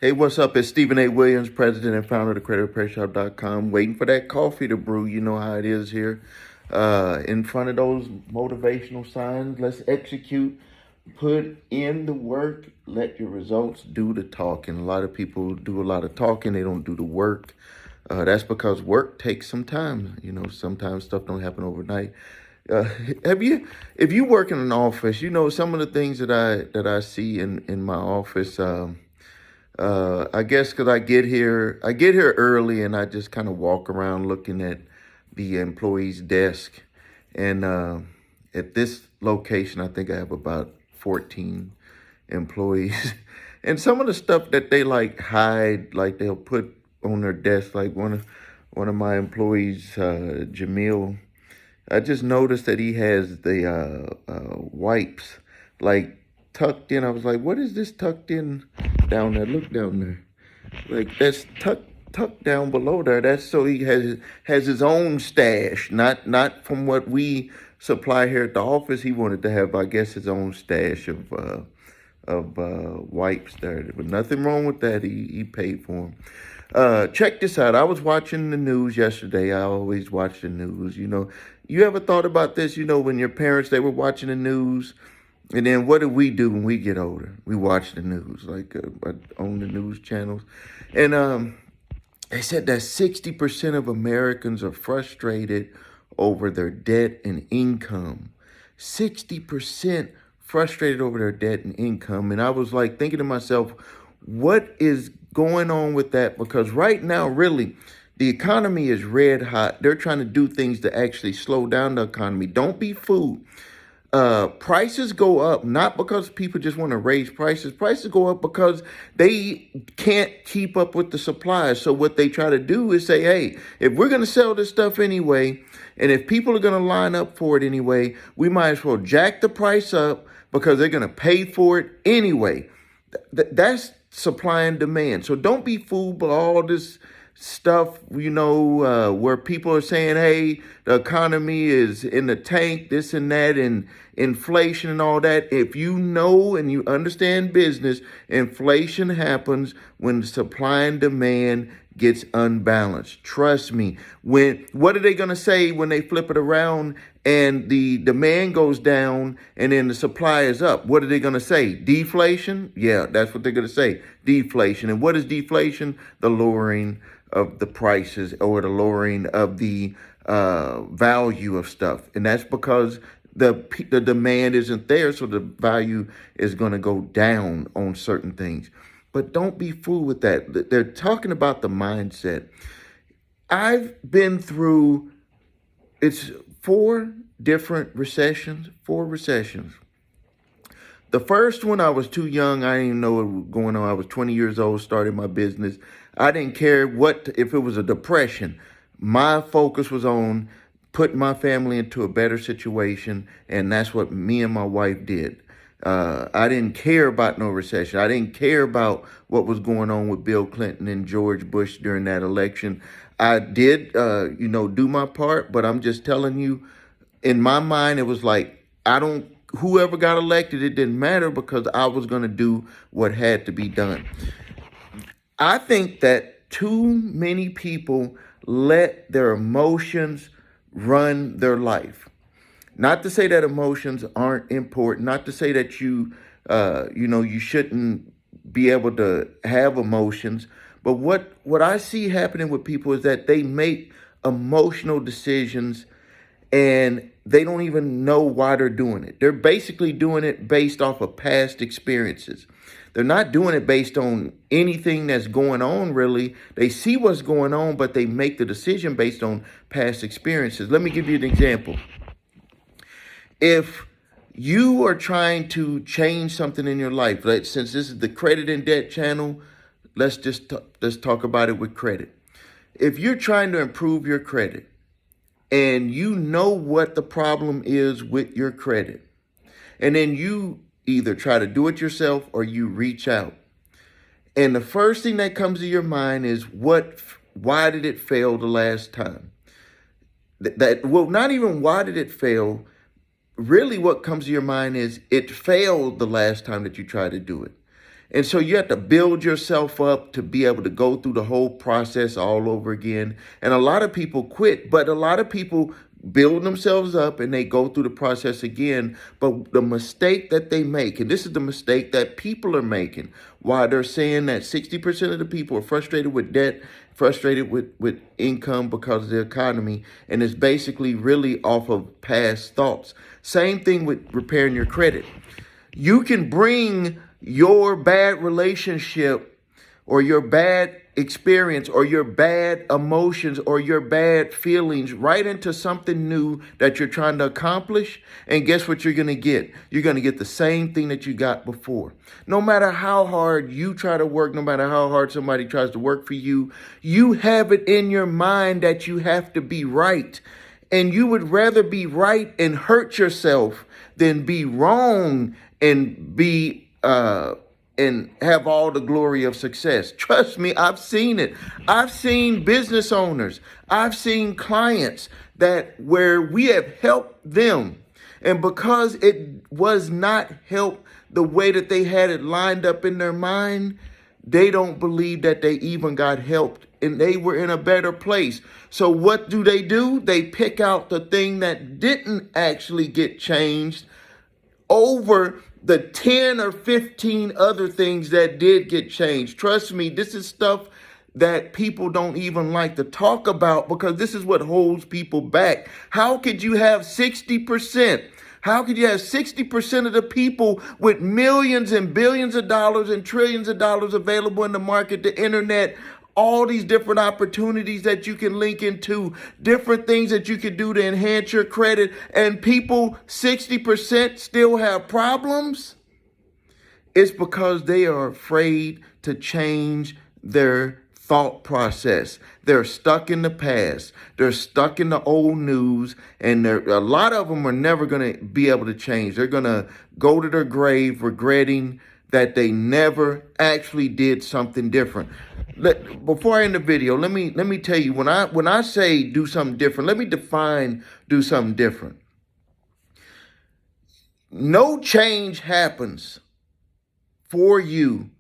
Hey, what's up? It's Stephen A. Williams, president and founder of thecreditrepairshop.com. Waiting for that coffee to brew. You know how it is here. In front of those motivational signs, let's execute. Put in the work. Let your results do the talking. A lot of people do a lot of talking. They don't do the work. That's because work takes some time. You know, sometimes stuff don't happen overnight. Uh, if you work in an office, you know some of the things that I see in my office. I guess because I get here early and I just kind of walk around looking at the employee's desk. And at this location, I think I have about 14 employees. And some of the stuff that they like hide, like they'll put on their desk, like one of my employees, Jamil. I just noticed that he has the wipes like tucked in. I was like, what is this tucked in down there? Look down there. Like that's tucked down below there. That's so he has his own stash, not from what we supply here at the office. He wanted to have, I guess, his own stash of wipes there. But nothing wrong with that. He paid for them. Check this out. I was watching the news yesterday. I always watch the news. You know, you ever thought about this? You know, when your parents, they were watching the news, and then what do we do when we get older? We watch the news, like on the news channels. And they said that 60% of Americans are frustrated over their debt and income. 60% frustrated over their debt and income. And I was like thinking to myself, what is going on with that? Because right now, really, the economy is red hot. They're trying to do things to actually slow down the economy. Don't be fooled. Prices go up not because people just want to raise prices. Prices go up because they can't keep up with the supply. So what they try to do is say, hey, if we're going to sell this stuff anyway, and if people are going to line up for it anyway, we might as well jack the price up because they're going to pay for it anyway. That's supply and demand. So don't be fooled by all this stuff, where people are saying, hey, the economy is in the tank, this and that, and inflation and all that. If you know and you understand business, inflation happens when supply and demand gets unbalanced. Trust me. What are they going to say when they flip it around and the demand goes down and then the supply is up? What are they going to say? Deflation? Yeah, that's what they're going to say. Deflation. And what is deflation? The lowering of the prices or the lowering of the value of stuff. And that's because the demand isn't there, so the value is going to go down on certain things. But don't be fooled with that. They're talking about the mindset. I've been through, it's four four recessions. The first one, I was too young. I didn't even know what was going on. I was 20 years old, started my business. I didn't care if it was a depression. My focus was on putting my family into a better situation, and that's what me and my wife did. I didn't care about no recession. I didn't care about what was going on with Bill Clinton and George Bush during that election. I did, do my part, but I'm just telling you, in my mind, it was like, whoever got elected, it didn't matter because I was going to do what had to be done. I think that too many people let their emotions run their life. Not to say that emotions aren't important, not to say that you shouldn't be able to have emotions. But what I see happening with people is that they make emotional decisions and they don't even know why they're doing it. They're basically doing it based off of past experiences. They're not doing it based on anything that's going on, really. They see what's going on, but they make the decision based on past experiences. Let me give you an example. If you are trying to change something in your life, like since this is the credit and debt channel, let's talk about it with credit. If you're trying to improve your credit and you know what the problem is with your credit, and then you either try to do it yourself or you reach out, and the first thing that comes to your mind is why did it fail the last time? Not even why did it fail. Really what comes to your mind is it failed the last time that you tried to do it. And so you have to build yourself up to be able to go through the whole process all over again. And a lot of people quit, but a lot of people build themselves up and they go through the process again. But the mistake that they make, and this is the mistake that people are making, why they're saying that 60% of the people are frustrated with debt, frustrated with income because of the economy, and it's basically really off of past thoughts. Same thing with repairing your credit. You can bring your bad relationship or your bad experience or your bad emotions or your bad feelings right into something new that you're trying to accomplish. And guess what you're going to get? You're going to get the same thing that you got before. No matter how hard you try to work, no matter how hard somebody tries to work for you, you have it in your mind that you have to be right. And you would rather be right and hurt yourself than be wrong and be and have all the glory of success. Trust me, I've seen it. I've seen business owners, I've seen clients that where we have helped them, and because it was not helped the way that they had it lined up in their mind, they don't believe that they even got helped and they were in a better place. So what do? They pick out the thing that didn't actually get changed over the 10 or 15 other things that did get changed. Trust me, this is stuff that people don't even like to talk about because this is what holds people back. How could you have 60%? How could you have 60% of the people with millions and billions of dollars and trillions of dollars available in the market, the internet, all these different opportunities that you can link into, different things that you can do to enhance your credit, and people, 60% still have problems? It's because they are afraid to change their thought process. They're stuck in the past. They're stuck in the old news, and a lot of them are never going to be able to change. They're going to go to their grave regretting that they never actually did something different. Before I end the video, let me tell you, when I say do something different, let me define do something different. No change happens for you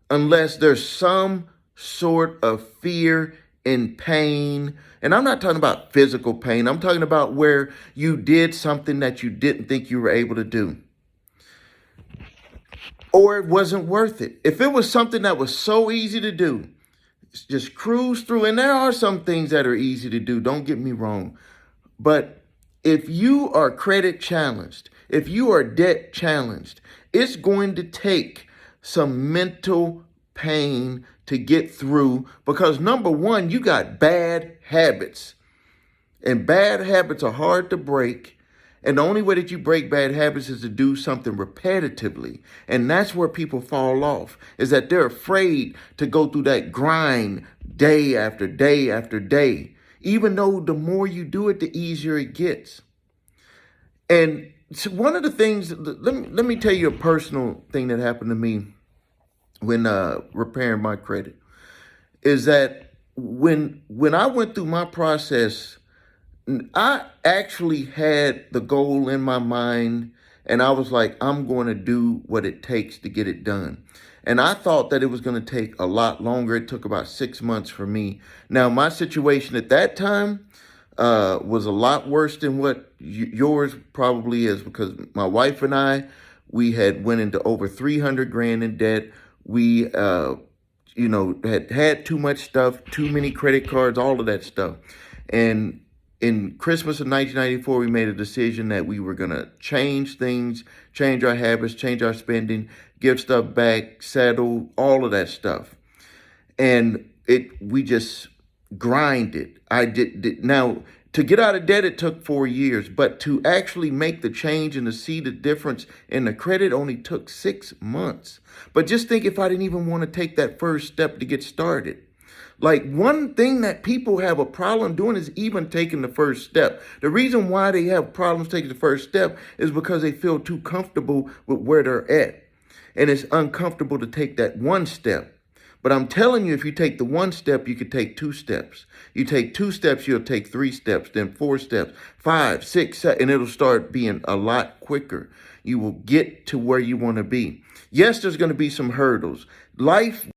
unless there's some sort of fear and pain. And I'm not talking about physical pain. I'm talking about where you did something that you didn't think you were able to do, or it wasn't worth it. If it was something that was so easy to do, just cruise through. And there are some things that are easy to do, don't get me wrong. But if you are credit challenged, if you are debt challenged, it's going to take some mental pain to get through, because number one, you got bad habits, and bad habits are hard to break. And the only way that you break bad habits is to do something repetitively. And that's where people fall off, is that they're afraid to go through that grind day after day after day, even though the more you do it, the easier it gets. And so one of the things, let me tell you a personal thing that happened to me when repairing my credit, is that when I went through my process, I actually had the goal in my mind, and I was like, I'm going to do what it takes to get it done. And I thought that it was going to take a lot longer. It took about 6 months for me. Now, my situation at that time was a lot worse than what yours probably is, because my wife and I, we had went into over 300 grand in debt. We, had too much stuff, too many credit cards, all of that stuff. And in Christmas of 1994, we made a decision that we were going to change things, change our habits, change our spending, give stuff back, settle, all of that stuff. And we just grinded. I did. Now, to get out of debt, it took 4 years, but to actually make the change and to see the difference in the credit only took 6 months. But just think if I didn't even want to take that first step to get started. Like, one thing that people have a problem doing is even taking the first step. The reason why they have problems taking the first step is because they feel too comfortable with where they're at. And it's uncomfortable to take that one step. But I'm telling you, if you take the one step, you could take 2 steps. You take 2 steps, you'll take 3 steps, then 4 steps, 5, 6, 7, and it'll start being a lot quicker. You will get to where you want to be. Yes, there's going to be some hurdles. Life